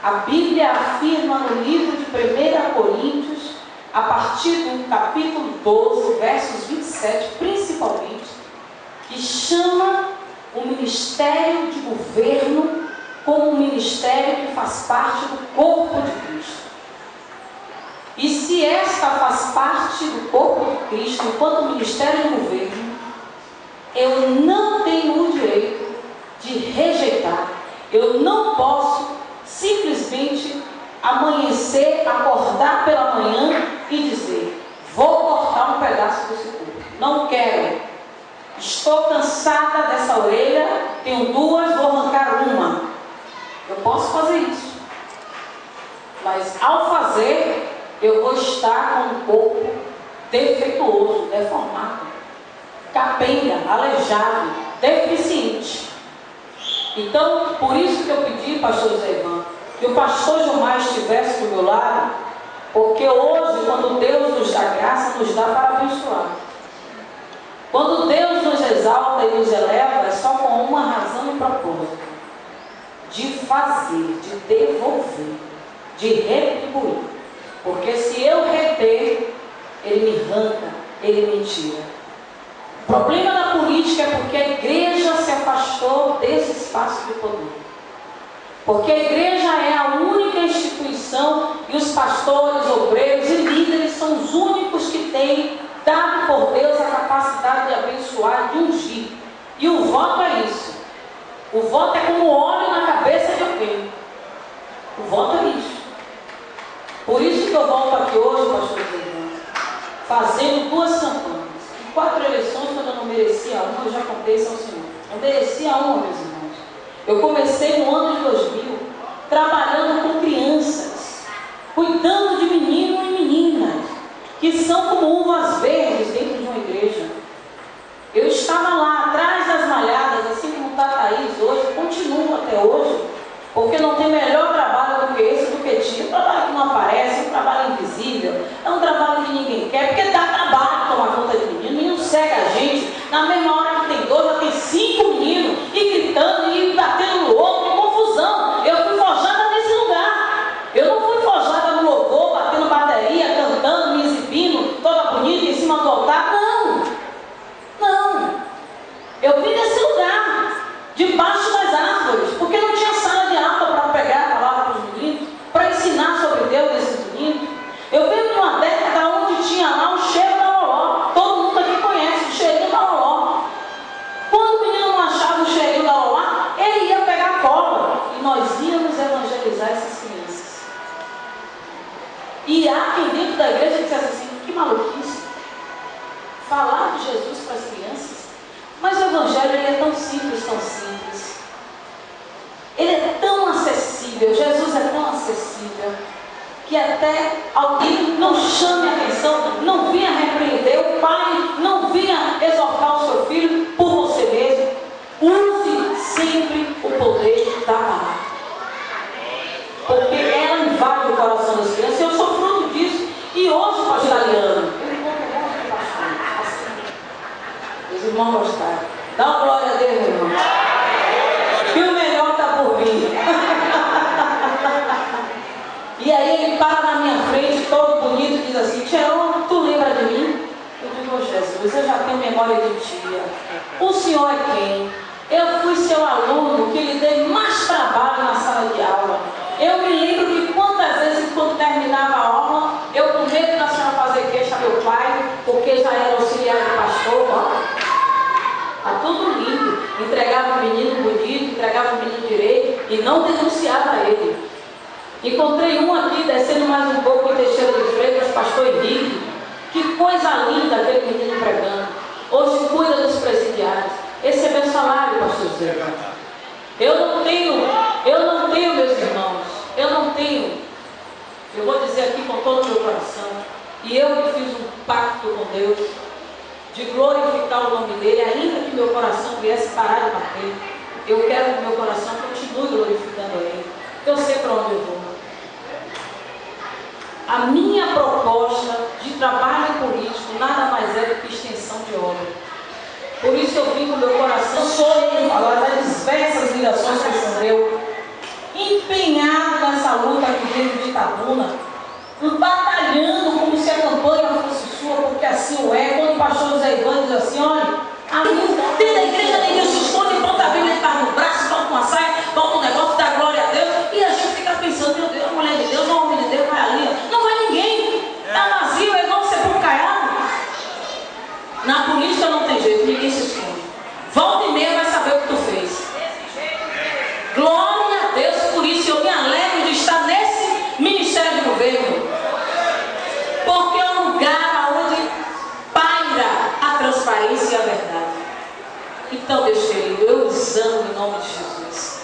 A Bíblia afirma no livro de 1 Coríntios, a partir do capítulo 12, versos 27, principalmente, que chama o ministério de governo como um ministério que faz parte do corpo de Cristo. E se esta faz parte do corpo de Cristo, enquanto ministério de governo, eu não tenho o direito de rejeitar. Eu não posso simplesmente amanhecer, acordar pela manhã e dizer: vou cortar um pedaço desse corpo. Não quero. Estou cansada dessa orelha, tenho duas, vou arrancar uma. Eu posso fazer isso. Mas ao fazer, eu vou estar com um corpo defeituoso, deformado, capenga, aleijado, deficiente. Então, por isso que eu pedi, pastor José Ivan, que o pastor Gilmar estivesse do meu lado, porque hoje, quando Deus nos dá graça, nos dá para abençoar. Quando Deus nos exalta e nos eleva, é só com uma razão e propósito: de fazer, de devolver, de retribuir. Porque se eu reter, Ele me arranca, Ele me tira. O problema da política é porque a igreja se afastou desse espaço de poder. Porque a igreja é a única instituição e os pastores, obreiros e líderes são os únicos que têm dado por Deus a capacidade de abençoar, de ungir. E o voto é isso. O voto é como óleo na cabeça de alguém. O voto é isso. Por isso que eu volto aqui hoje, pastor Zé, fazendo duas campanhas. Em 4 eleições, quando eu não merecia uma, eu já contei isso ao Senhor. Eu merecia uma, meus irmãos. Eu comecei no ano de 2000, trabalhando com crianças, cuidando de meninos e meninas, que são como uvas verdes dentro de uma igreja. Eu estava lá atrás das malhadas, assim como está a Thaís hoje, continuo até hoje, porque não tem melhor trabalho do que esse, do que tinha. Um trabalho que não aparece, um trabalho invisível, é um trabalho que ninguém quer, porque dá trabalho tomar conta de menino. Menino cega a gente, na mesma hora que tem 2, já tem 5 meninos, e gritando, e batendo no outro, e confusão. Eu fui forjada nesse lugar. Eu não fui forjada no louvor, batendo bateria, cantando, me exibindo, toda bonita, em cima do altar. Não, não. Eu vim desse lugar, debaixo das árvores, porque não tinha sala de aula para pegar a palavra para os meninos, para ensinar sobre Deus desses meninos. Eu venho de uma década onde tinha lá o cheiro da loló. Todo mundo aqui conhece o cheirinho da loló. Quando o menino não achava o cheirinho da loló, ele ia pegar cola e nós íamos evangelizar essas crianças. E há quem dentro da igreja dissesse assim: que maluquice, falar de Jesus para as crianças. Mas o evangelho ele é tão simples, tão simples. Ele é tão acessível, Jesus é tão acessível, que até alguém não chame a atenção, não venha repreender, o pai não venha exortar o seu filho por você mesmo. Use sempre o poder da palavra, porque ela invade o coração das crianças. Eu sou fruto disso. E hoje, pastor Ariano, eu encontro um monte de pastores assim. Os irmãos gostaram. Dá uma glória a Deus, meu irmão. Que o melhor está por vir. E aí ele para na minha frente, todo bonito, e diz assim: Tião, tu lembra de mim? Eu digo: oh, Jesus, eu já tenho memória de tia. O senhor é quem? Eu fui seu aluno que lhe dei mais trabalho na sala de aula. Eu me lembro que quantas vezes, quando terminava a aula, eu com medo da senhora fazer queixa a meu pai, porque já era auxiliar de pastor, ó. Tá tudo lindo. Entregava o menino bonito, entregava o menino direito e não denunciava ele. Encontrei um aqui, descendo mais um pouco em Teixeira de Freitas, pastor Henrique. Que coisa linda aquele menino pregando. Hoje cuida dos presidiários. Esse é meu salário, pastor Zé. Eu não tenho, meus irmãos, eu não tenho. Eu vou dizer aqui com todo o meu coração, e eu que fiz um pacto com Deus, de glorificar o nome dele, ainda que meu coração viesse parar de bater, eu quero que meu coração continue glorificando a ele. Eu sei para onde eu vou. A minha proposta de trabalho político nada mais é do que extensão de obra. Por isso eu vim com meu coração solto, agora das diversas ligações que o Senhor deu, empenhado nessa luta pastor José Ivan diz assim: olha, dentro da igreja ninguém se esconde, pronto, a Bíblia está no braço, pronto, com a saia, pronto, um negócio da glória a Deus. E a gente fica pensando: meu Deus, a mulher de Deus, o homem de Deus vai ali. Não vai ninguém. Está vazio, é igual sepulcro caiado. Na política não tem jeito, ninguém se esconde. Volta e meia vai saber o que tu fez. Glória a Deus por isso. Eu me alegro de estar nesse ministério de governo, porque é um lugar onde paira a transparência e a verdade. Então, Deus querido, eu os amo em nome de Jesus.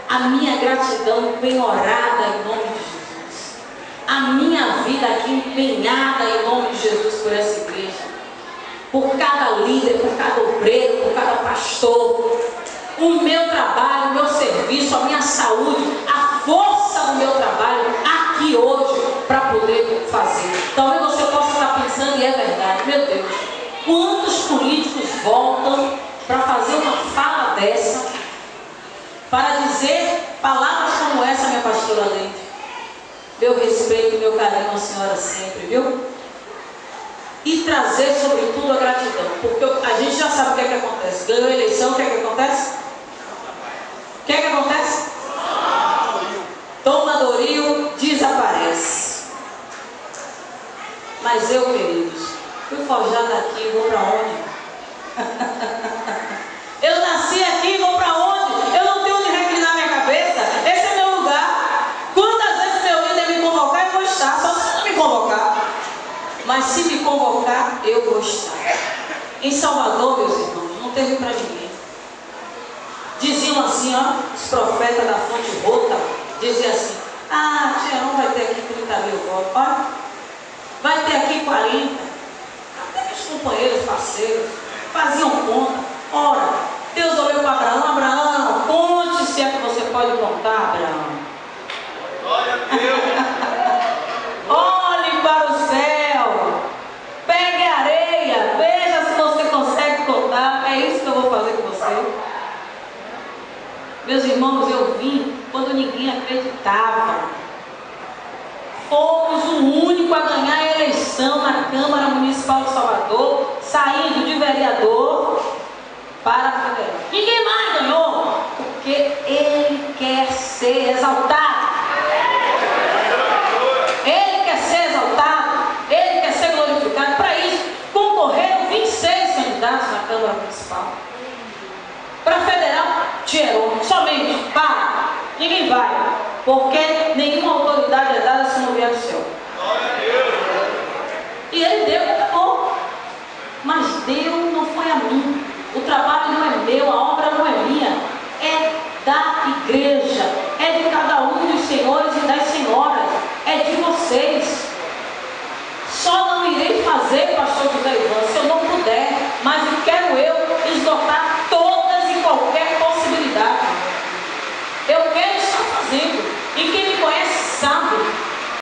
A minha gratidão penhorada em nome de Jesus. A minha vida aqui empenhada em nome de Jesus por essa igreja. Por cada líder, por cada obreiro, por cada pastor. O meu trabalho, o meu serviço, a minha saúde, a força do meu trabalho aqui hoje para poder fazer. Talvez você possa estar pensando, e é verdade, meu Deus, quantos políticos voltam para fazer uma fala dessa, para dizer palavras como essa, minha pastora Leide? Meu respeito e meu carinho à senhora sempre, viu? E trazer sobretudo a gratidão, porque a gente já sabe o que é que acontece. Ganhou a eleição, o que é que acontece? O que é que acontece? Toma Doril, desaparece. Mas eu, queridos, fui forjada aqui, vou para onde? Eu nasci aqui, vou para onde? Eu não tenho onde reclinar minha cabeça. Esse é meu lugar. Quantas vezes meu líder me convocar, eu vou estar. Só se não me convocar. Mas se me convocar, eu vou estar. Em Salvador, meus irmãos, não teve para ninguém. Diziam assim, ó, os profetas da fonte rota, diziam assim: ah, Tiarão vai ter aqui 30 mil votos. Olha, vai ter aqui 40. Até meus companheiros, parceiros, faziam conta. Ora, Deus olhou para Abraão: Abraão, conte se é que você pode contar, Abraão. Glória a Deus. Olhe para o céu, pegue a areia, veja se você consegue contar. É isso que eu vou fazer com você. Meus irmãos, eu vim quando ninguém acreditava. Fomos o único a ganhar a eleição na Câmara Municipal de Salvador, saindo de vereador para federal. Ninguém mais ganhou, porque ele quer ser exaltado. Ele quer ser exaltado, ele quer ser glorificado. Para isso, concorreram 26 candidatos na Câmara Municipal. Para federal, Tiarão, somente, para, ninguém vai, porque nenhuma autoridade é dada se não vier do céu. E ele deu e acabou. Mas Deus não foi a mim. O trabalho não é meu, a obra não é minha, é da igreja, é de cada um dos senhores e das senhoras, é de vocês. Só não irei fazer, pastor José Ivan, se eu não puder, mas quero eu esgotar todas e qualquer